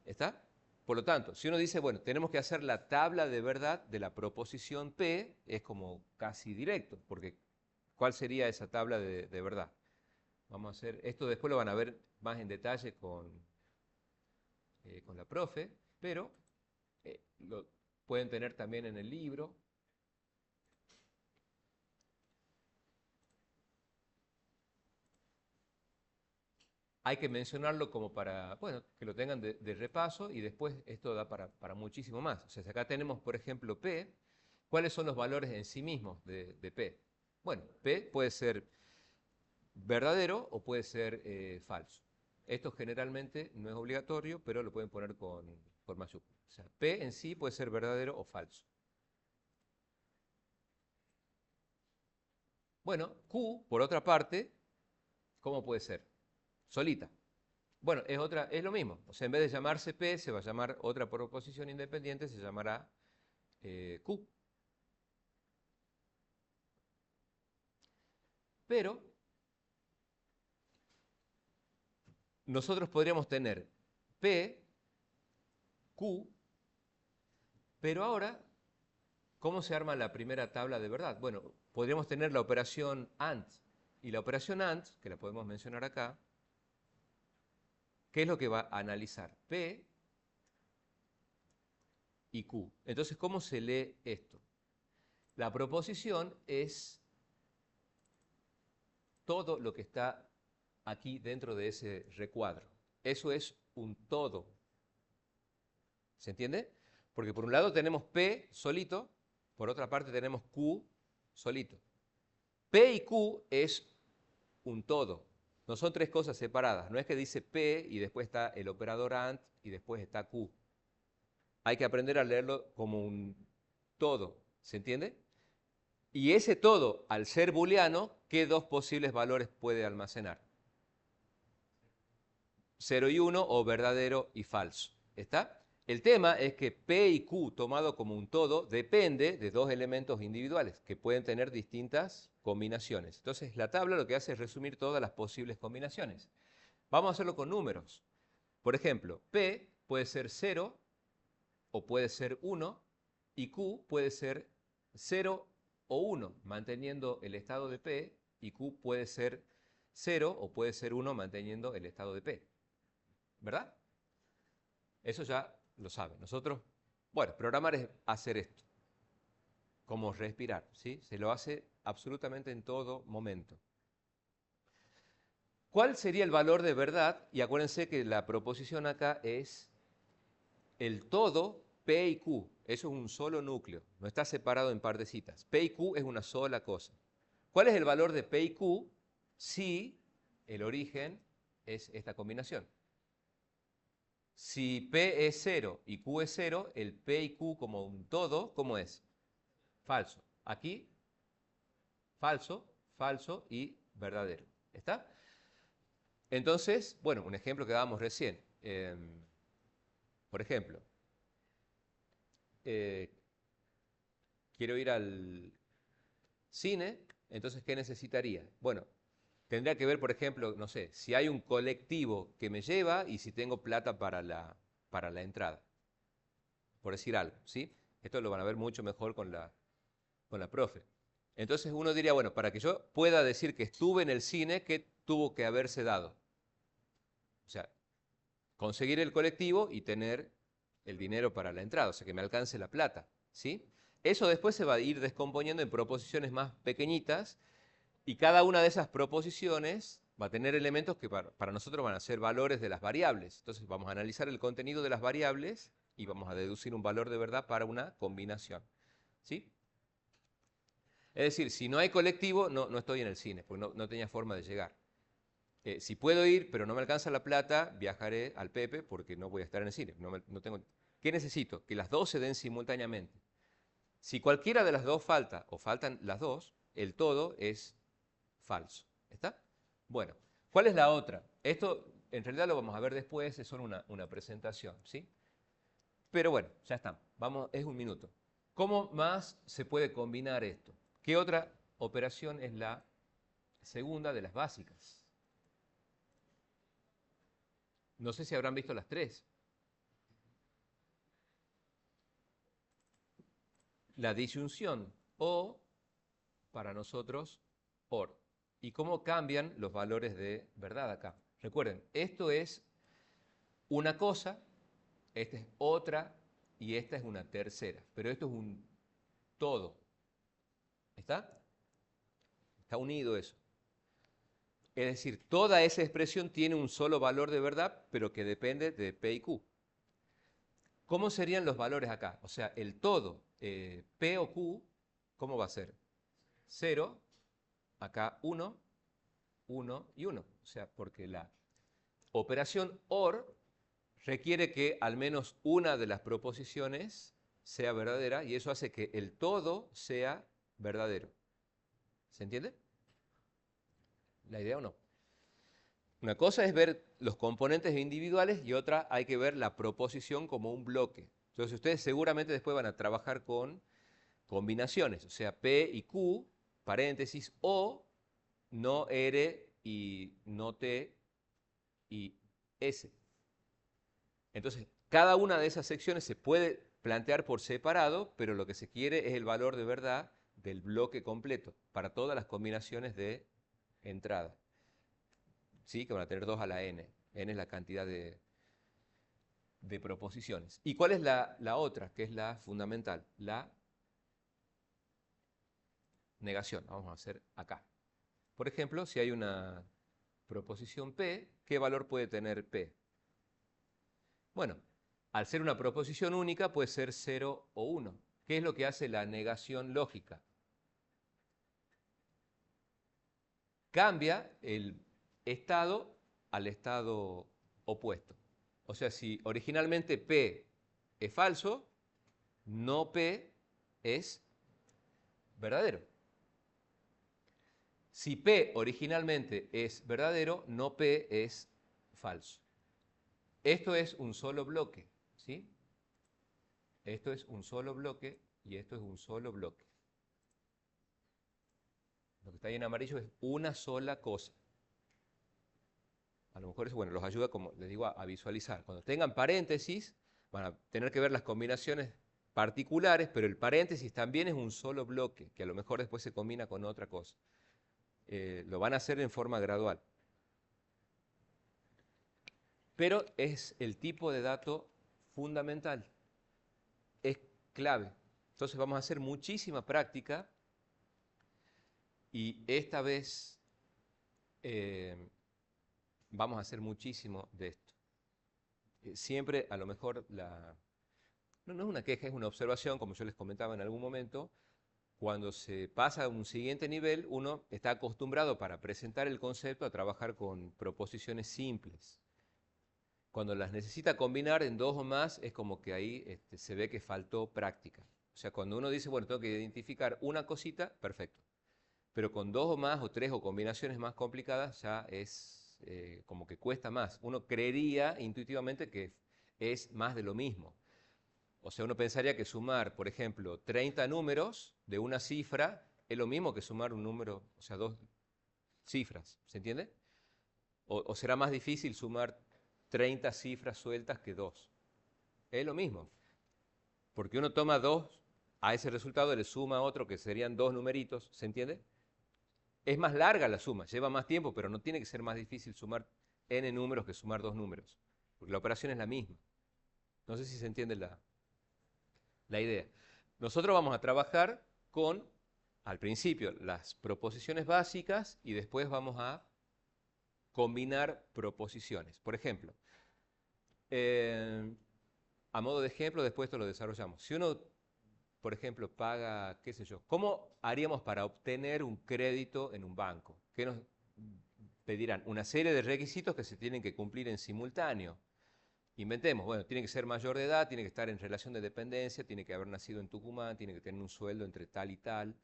S1: ¿Está? Por lo tanto, si uno dice, bueno, tenemos que hacer la tabla de verdad de la proposición P, es como casi directo, porque ¿cuál sería esa tabla de verdad? Vamos a hacer, esto después lo van a ver más en detalle con la profe, pero lo pueden tener también en el libro. Hay que mencionarlo como para, bueno, que lo tengan de repaso y después esto da para muchísimo más. O sea, si acá tenemos, por ejemplo, P, ¿cuáles son los valores en sí mismos de P? Bueno, P puede ser verdadero o puede ser falso. Esto generalmente no es obligatorio, pero lo pueden poner con mayúsculas. O sea, P en sí puede ser verdadero o falso. Bueno, Q, por otra parte, ¿cómo puede ser? Solita. Bueno, es lo mismo. O sea, en vez de llamarse P, se va a llamar otra proposición independiente, se llamará Q. Pero nosotros podríamos tener P, Q, pero ahora, ¿cómo se arma la primera tabla de verdad? Bueno, podríamos tener la operación AND. Y la operación AND, que la podemos mencionar acá, ¿qué es lo que va a analizar? P y Q. Entonces, ¿cómo se lee esto? La proposición es todo lo que está aquí dentro de ese recuadro. Eso es un todo. ¿Se entiende? Porque por un lado tenemos P solito, por otra parte tenemos Q solito. P y Q es un todo. No son tres cosas separadas. No es que dice P y después está el operador AND y después está Q. Hay que aprender a leerlo como un todo. ¿Se entiende? Y ese todo, al ser booleano, ¿qué dos posibles valores puede almacenar? 0 y 1 o verdadero y falso. ¿Está? El tema es que P y Q tomado como un todo depende de dos elementos individuales que pueden tener distintas combinaciones. Entonces la tabla lo que hace es resumir todas las posibles combinaciones. Vamos a hacerlo con números. Por ejemplo, P puede ser 0 o puede ser 1 y Q puede ser 0 o 1, manteniendo el estado de P, y Q puede ser 0 o puede ser 1 manteniendo el estado de P. ¿Verdad? Eso ya lo saben. Nosotros, bueno, programar es hacer esto, como respirar, ¿sí? Se lo hace absolutamente en todo momento. ¿Cuál sería el valor de verdad? Y acuérdense que la proposición acá es el todo P y Q. Eso es un solo núcleo, no está separado en partecitas. P y Q es una sola cosa. ¿Cuál es el valor de P y Q si el origen es esta combinación? Si P es 0 y Q es 0, el P y Q como un todo, ¿cómo es? Falso. Aquí, falso, falso y verdadero. ¿Está? Entonces, bueno, un ejemplo que dábamos recién. Por ejemplo, eh, quiero ir al cine, entonces, ¿qué necesitaría? Bueno, tendría que ver, por ejemplo, no sé, si hay un colectivo que me lleva y si tengo plata para la entrada, por decir algo, ¿sí? Esto lo van a ver mucho mejor con la profe. Entonces uno diría, bueno, para que yo pueda decir que estuve en el cine, ¿qué tuvo que haberse dado? O sea, conseguir el colectivo y tener el dinero para la entrada, o sea, que me alcance la plata, ¿sí? Eso después se va a ir descomponiendo en proposiciones más pequeñitas y cada una de esas proposiciones va a tener elementos que para nosotros van a ser valores de las variables. Entonces vamos a analizar el contenido de las variables y vamos a deducir un valor de verdad para una combinación, ¿sí? Es decir, si no hay colectivo, no estoy en el cine, porque no tenía forma de llegar. Si puedo ir, pero no me alcanza la plata, viajaré al Pepe porque no voy a estar en el cine. No tengo... ¿Qué necesito? Que las dos se den simultáneamente. Si cualquiera de las dos falta, o faltan las dos, el todo es falso. ¿Está? Bueno, ¿cuál es la otra? Esto en realidad lo vamos a ver después, es solo una presentación, ¿sí? Pero bueno, ya está. Vamos, es un minuto. ¿Cómo más se puede combinar esto? ¿Qué otra operación es la segunda de las básicas? No sé si habrán visto las tres. La disyunción o, para nosotros, OR. ¿Y cómo cambian los valores de verdad acá? Recuerden, esto es una cosa, esta es otra y esta es una tercera. Pero esto es un todo. ¿Está? Está unido eso. Es decir, toda esa expresión tiene un solo valor de verdad, pero que depende de P y Q. ¿Cómo serían los valores acá? O sea, el todo, P o Q, ¿cómo va a ser? 0, acá 1, 1 y 1. O sea, porque la operación OR requiere que al menos una de las proposiciones sea verdadera y eso hace que el todo sea verdadero. ¿Se entiende? ¿La idea o no? Una cosa es ver los componentes individuales y otra hay que ver la proposición como un bloque. Entonces ustedes seguramente después van a trabajar con combinaciones, o sea, P y Q, paréntesis, o no R y no T y S. Entonces, cada una de esas secciones se puede plantear por separado, pero lo que se quiere es el valor de verdad del bloque completo para todas las combinaciones de entrada. ¿Sí? Que van a tener 2 a la n. N es la cantidad de proposiciones. ¿Y cuál es la otra, que es la fundamental? La negación. Vamos a hacer acá. Por ejemplo, si hay una proposición P, ¿qué valor puede tener P? Bueno, al ser una proposición única puede ser 0 o 1. ¿Qué es lo que hace la negación lógica? cambia el estado al estado opuesto. O sea, si originalmente P es falso, no P es verdadero. Si P originalmente es verdadero, no P es falso. Esto es un solo bloque, ¿sí? Esto es un solo bloque y esto es un solo bloque. Lo que está ahí en amarillo es una sola cosa. A lo mejor eso, bueno, los ayuda, como les digo, a visualizar. Cuando tengan paréntesis, van a tener que ver las combinaciones particulares, pero el paréntesis también es un solo bloque, que a lo mejor después se combina con otra cosa. Lo van a hacer en forma gradual. Pero es el tipo de dato fundamental, es clave. Entonces vamos a hacer muchísima práctica y esta vez vamos a hacer muchísimo de esto. Siempre a lo mejor no es una queja, es una observación, como yo les comentaba en algún momento. Cuando se pasa a un siguiente nivel, uno está acostumbrado para presentar el concepto a trabajar con proposiciones simples. Cuando las necesita combinar en dos o más, es como que ahí se ve que faltó práctica. O sea, cuando uno dice, bueno, tengo que identificar una cosita, perfecto. Pero con dos o más, o tres, o combinaciones más complicadas, ya es como que cuesta más. Uno creería intuitivamente que es más de lo mismo. O sea, uno pensaría que sumar, por ejemplo, 30 números de una cifra es lo mismo que sumar un número, o sea, dos cifras. ¿Se entiende? O será más difícil sumar 30 cifras sueltas que dos. Es lo mismo, porque uno toma dos, a ese resultado le suma otro que serían dos numeritos, ¿se entiende? Es más larga la suma, lleva más tiempo, pero no tiene que ser más difícil sumar n números que sumar dos números, porque la operación es la misma. No sé si se entiende la idea. Nosotros vamos a trabajar con, al principio, las proposiciones básicas y después vamos a combinar proposiciones. Por ejemplo, a modo de ejemplo, después esto lo desarrollamos. Si uno, por ejemplo, paga, qué sé yo, ¿cómo haríamos para obtener un crédito en un banco? ¿Qué nos pedirán? Una serie de requisitos que se tienen que cumplir en simultáneo. Inventemos, bueno, tiene que ser mayor de edad, tiene que estar en relación de dependencia, tiene que haber nacido en Tucumán, tiene que tener un sueldo entre tal y tal,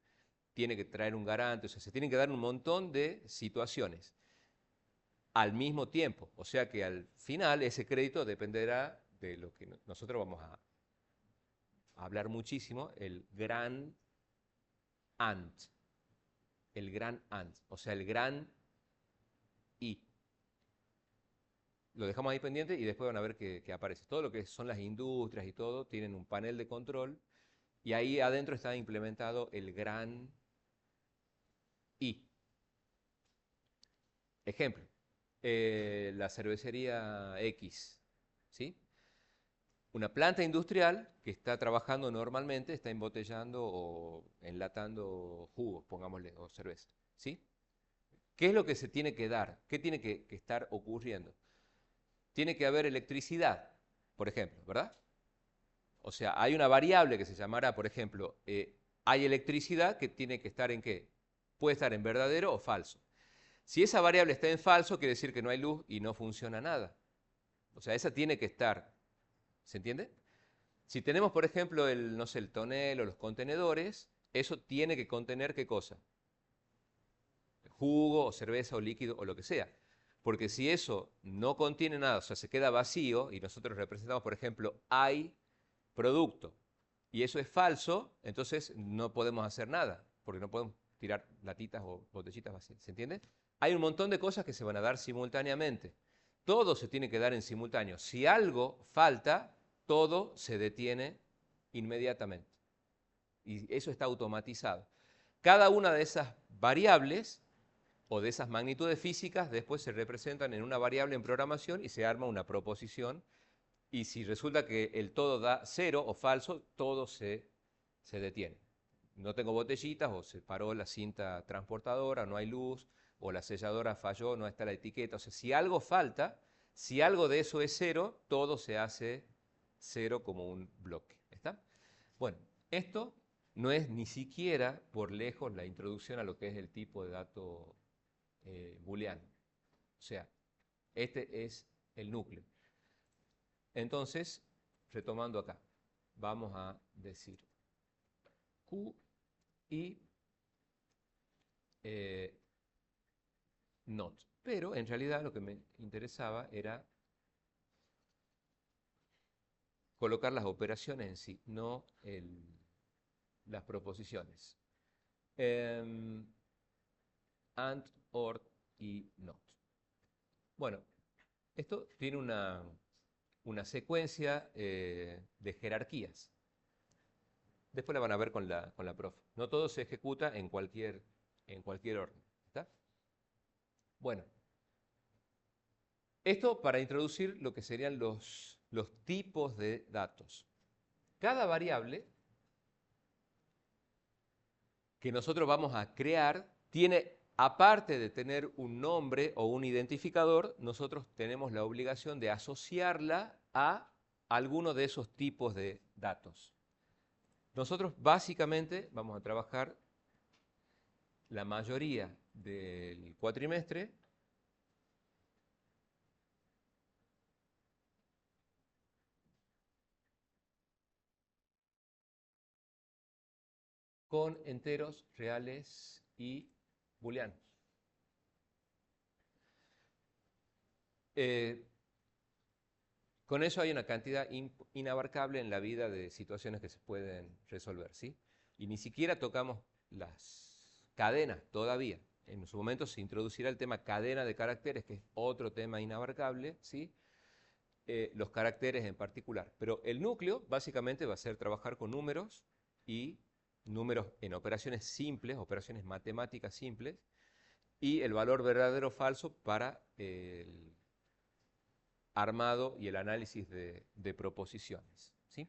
S1: tiene que traer un garante, o sea, se tienen que dar un montón de situaciones al mismo tiempo. O sea que al final ese crédito dependerá de lo que nosotros vamos a hablar muchísimo, el gran AND. El gran AND, o sea, el gran I. Lo dejamos ahí pendiente y después van a ver que aparece. Todo lo que son las industrias y todo tienen un panel de control y ahí adentro está implementado el gran I. Ejemplo, la cervecería X, ¿sí? Una planta industrial que está trabajando normalmente, está embotellando o enlatando jugos, pongámosle, o cerveza, ¿sí? ¿Qué es lo que se tiene que dar? ¿Qué tiene que estar ocurriendo? Tiene que haber electricidad, por ejemplo, ¿verdad? O sea, hay una variable que se llamará, por ejemplo, hay electricidad que tiene que estar en qué? Puede estar en verdadero o falso. Si esa variable está en falso, quiere decir que no hay luz y no funciona nada. O sea, esa tiene que estar. ¿Se entiende? Si tenemos, por ejemplo, no sé, el tonel o los contenedores, eso tiene que contener ¿qué cosa? Jugo o cerveza o líquido o lo que sea. Porque si eso no contiene nada, o sea, se queda vacío y nosotros representamos, por ejemplo, hay producto y eso es falso, entonces no podemos hacer nada, porque no podemos tirar latitas o botellitas vacías. ¿Se entiende? Hay un montón de cosas que se van a dar simultáneamente. Todo se tiene que dar en simultáneo. Si algo falta, todo se detiene inmediatamente. Y eso está automatizado. Cada una de esas variables o de esas magnitudes físicas después se representan en una variable en programación y se arma una proposición. Y si resulta que el todo da cero o falso, todo se detiene. No tengo botellitas o se paró la cinta transportadora, no hay luz, o la selladora falló, no está la etiqueta. O sea, si algo falta, si algo de eso es cero, todo se hace cero como un bloque. ¿Está? Bueno, esto no es ni siquiera por lejos la introducción a lo que es el tipo de dato booleano. O sea, este es el núcleo. Entonces, retomando acá, vamos a decir Q y not. Pero en realidad lo que me interesaba era colocar las operaciones en sí, no las proposiciones. And, or y not. Bueno, esto tiene una secuencia de jerarquías. Después la van a ver con la profe. No todo se ejecuta en cualquier orden. ¿Está? Bueno, esto para introducir lo que serían los tipos de datos. Cada variable que nosotros vamos a crear tiene, aparte de tener un nombre o un identificador, nosotros tenemos la obligación de asociarla a alguno de esos tipos de datos. Nosotros básicamente vamos a trabajar la mayoría del cuatrimestre con enteros reales y booleanos. Con eso hay una cantidad inabarcable en la vida de situaciones que se pueden resolver, ¿sí? Y ni siquiera tocamos las cadenas todavía. En su momento se introducirá el tema cadena de caracteres, que es otro tema inabarcable, ¿sí? Los caracteres en particular. Pero el núcleo básicamente va a ser trabajar con números y números en operaciones simples, operaciones matemáticas simples, y el valor verdadero o falso para el armado y el análisis de proposiciones, ¿sí?